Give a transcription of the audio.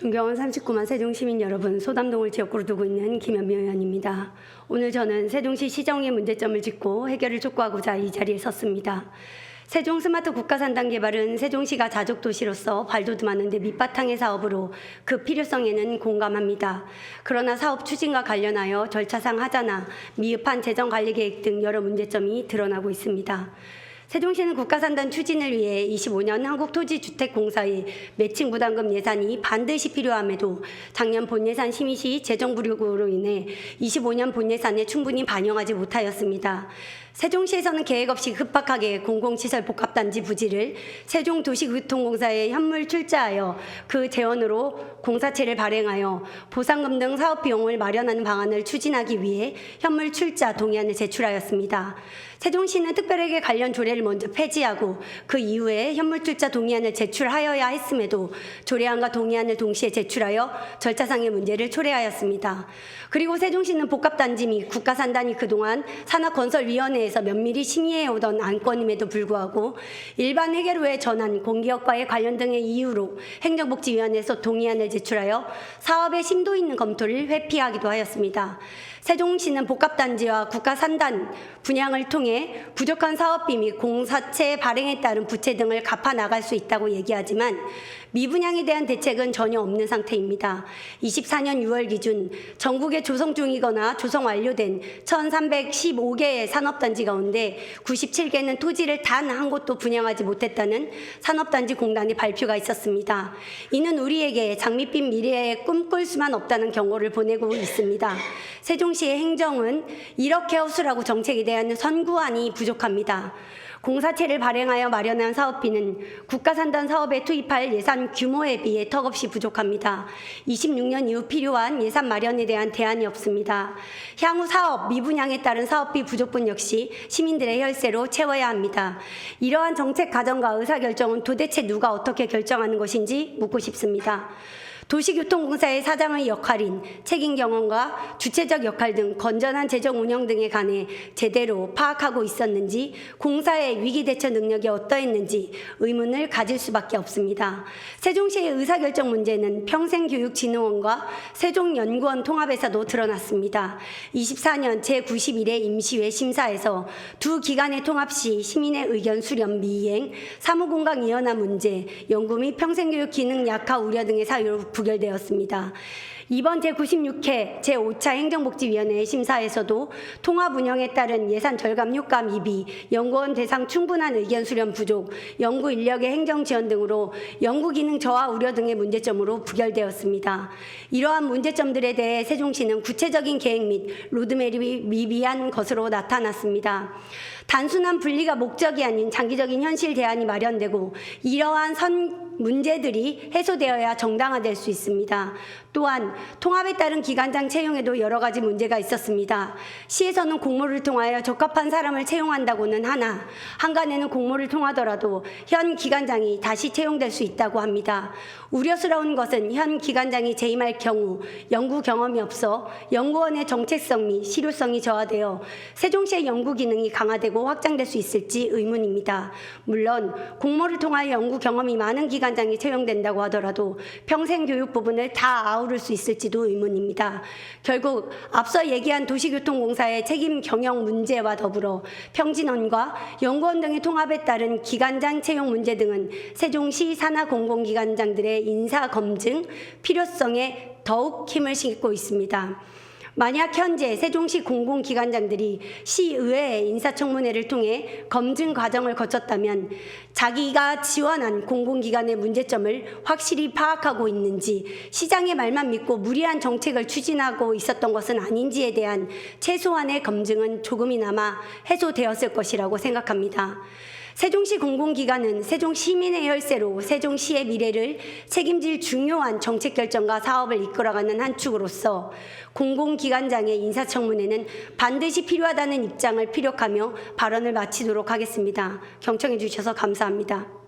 존경하는 39만 세종시민 여러분, 소담동을 지역구로 두고 있는 김현미 의원입니다. 오늘 저는 세종시 시정의 문제점을 짚고 해결을 촉구하고자 이 자리에 섰습니다. 세종 스마트 국가산단 개발은 세종시가 자족도시로서 발돋움하는 데 밑바탕의 사업으로 그 필요성에는 공감합니다. 그러나 사업 추진과 관련하여 절차상 하자나 미흡한 재정관리계획 등 여러 문제점이 드러나고 있습니다. 세종시는 국가산단 추진을 위해 25년 한국토지주택공사의 매칭 부담금 예산이 반드시 필요함에도 작년 본예산 심의 시 재정 불효로 인해 25년 본예산에 충분히 반영하지 못하였습니다. 세종시에서는 계획 없이 급박하게 공공시설 복합단지 부지를 세종도시교통공사에 현물 출자하여 그 재원으로 공사채를 발행하여 보상금 등 사업 비용을 마련하는 방안을 추진하기 위해 현물 출자 동의안을 제출하였습니다. 세종시는 특별하게 관련 조례를 먼저 폐지하고 그 이후에 현물 출자 동의안을 제출하여야 했음에도 조례안과 동의안을 동시에 제출하여 절차상의 문제를 초래하였습니다. 그리고 세종시는 복합단지 및 국가산단이 그동안 산업건설위원회에서 면밀히 심의해오던 안건임에도 불구하고 일반 회계로에 전환, 공기업과의 관련 등의 이유로 행정복지위원회에서 동의안을 제출하여 사업의 심도 있는 검토를 회피하기도 하였습니다. 세종시는 복합단지와 국가산단 분양을 통해 부족한 사업비 및 공사채 발행에 따른 부채 등을 갚아 나갈 수 있다고 얘기하지만 미분양에 대한 대책은 전혀 없는 상태입니다. 24년 6월 기준 전국에 조성 중이거나 조성 완료된 1,315개의 산업단지 가운데 97개는 토지를 단 한 곳도 분양하지 못했다는 산업단지공단의 발표가 있었습니다. 이는 우리에게 장밋빛 미래에 꿈꿀 수만 없다는 경고를 보내고 있습니다. 세종시의 행정은 이렇게 허술하고 정책에 대한 선구안이 부족합니다. 공사채를 발행하여 마련한 사업비는 국가산단 사업에 투입할 예산 규모에 비해 턱없이 부족합니다. 26년 이후 필요한 예산 마련에 대한 대안이 없습니다. 향후 사업 미분양에 따른 사업비 부족분 역시 시민들의 혈세로 채워야 합니다. 이러한 정책 과정과 의사결정은 도대체 누가 어떻게 결정하는 것인지 묻고 싶습니다. 도시교통공사의 사장의 역할인 책임 경험과 주체적 역할 등 건전한 재정 운영 등에 관해 제대로 파악하고 있었는지, 공사의 위기 대처 능력이 어떠했는지 의문을 가질 수밖에 없습니다. 세종시의 의사결정 문제는 평생교육진흥원과 세종연구원 통합에서도 드러났습니다. 24년 제91회 임시회 심사에서 두 기관의 통합 시 시민의 의견 수렴 미이행, 사무공강 이원화 문제, 연구 및 평생교육 기능 약화 우려 등의 사유로 부결되었습니다. 이번 제96회 제5차 행정복지위원회 심사에서도 통합 운영에 따른 예산 절감 효과 미비, 연구원 대상 충분한 의견 수렴 부족, 연구 인력의 행정 지원 등으로 연구 기능 저하 우려 등의 문제점으로 부결되었습니다. 이러한 문제점들에 대해 세종시는 구체적인 계획 및 로드맵이 미비한 것으로 나타났습니다. 단순한 분리가 목적이 아닌 장기적인 현실 대안이 마련되고 이러한 문제들이 해소되어야 정당화될 수 있습니다. 또한 통합에 따른 기관장 채용에도 여러 가지 문제가 있었습니다. 시에서는 공모를 통하여 적합한 사람을 채용한다고는 하나 한간에는 공모를 통하더라도 현 기관장이 다시 채용될 수 있다고 합니다. 우려스러운 것은 현 기관장이 재임할 경우 연구 경험이 없어 연구원의 정체성 및 실효성이 저하되어 세종시의 연구 기능이 강화되고 확장될 수 있을지 의문입니다. 물론 공모를 통하여 연구 경험이 많은 기관장이 채용된다고 하더라도 평생 교육 부분을 다 아우를 수 있을지도 의문입니다. 결국 앞서 얘기한 도시교통공사의 책임 경영 문제와 더불어 평진원과 연구원 등의 통합에 따른 기관장 채용 문제 등은 세종시 산하 공공기관장들의 인사 검증 필요성에 더욱 힘을 싣고 있습니다. 만약 현재 세종시 공공기관장들이 시의회의 인사청문회를 통해 검증 과정을 거쳤다면 자기가 지원한 공공기관의 문제점을 확실히 파악하고 있는지, 시장의 말만 믿고 무리한 정책을 추진하고 있었던 것은 아닌지에 대한 최소한의 검증은 조금이나마 해소되었을 것이라고 생각합니다. 세종시 공공기관은 세종시민의 혈세로 세종시의 미래를 책임질 중요한 정책 결정과 사업을 이끌어가는 한 축으로서 공공기관장의 인사청문회는 반드시 필요하다는 입장을 피력하며 발언을 마치도록 하겠습니다. 경청해 주셔서 감사합니다.